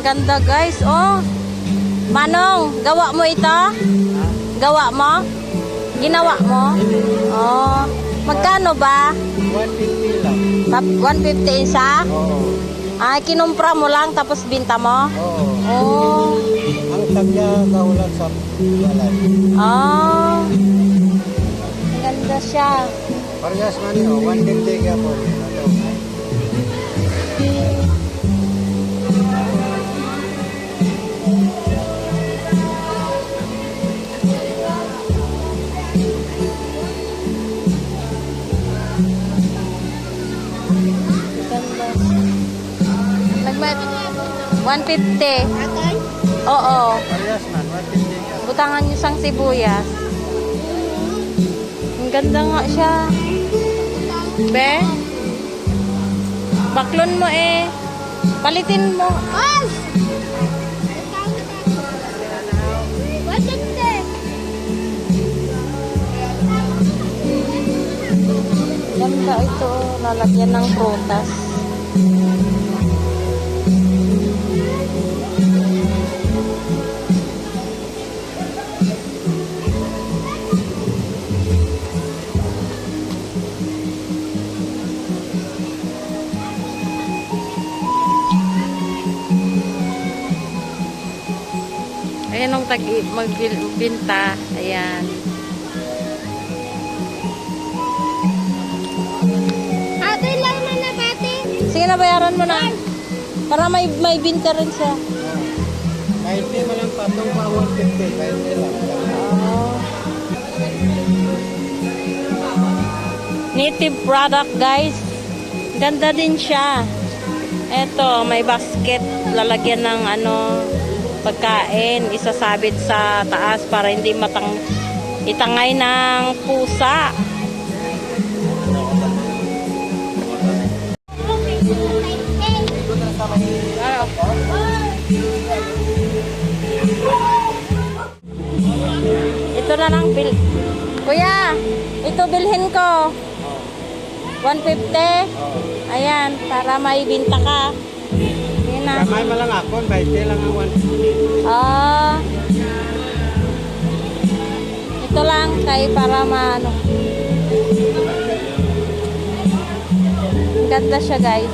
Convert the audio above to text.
ganda guys. Oh. Manong, gawa mo ito? Gawa mo? Ginawa mo? Oh. Magkano ba? 150 lang. 150 isa? Oo. Ay, kinumpra mo lang tapos binta mo? Oo. Oh. Ang tagya kaulan sa balay. Oh. Ganda siya. Parehas man yun, 150 ka po. Ito. Nagmat 150. Oo. Parehas man, 150 ka. Butangan niyo sang sibuyas. Ang ganda nga siya. Be? Baklon mo eh. Palitin mo. Ganda ito. Lalagyan ng prutas. Ayan ang magbinta. Ayan. Ate, lang na na, ate. Sige na, bayaran mo na. Para may binta rin siya. Kahit di mo lang patong pa 150, kahit di lang. Oh. Native product, guys. Ganda din siya. Eto, may basket. Lalagyan ng pagkain. Isasabit sa taas para hindi itangay ng pusa. Ito na lang Kuya, ito bilhin ko. 150. Ayan, para may binta ka. Ayan na. Kamay mo lang ako, 20 lang ang 150. Ah. Ito lang kay para maano. Ganda siya, guys.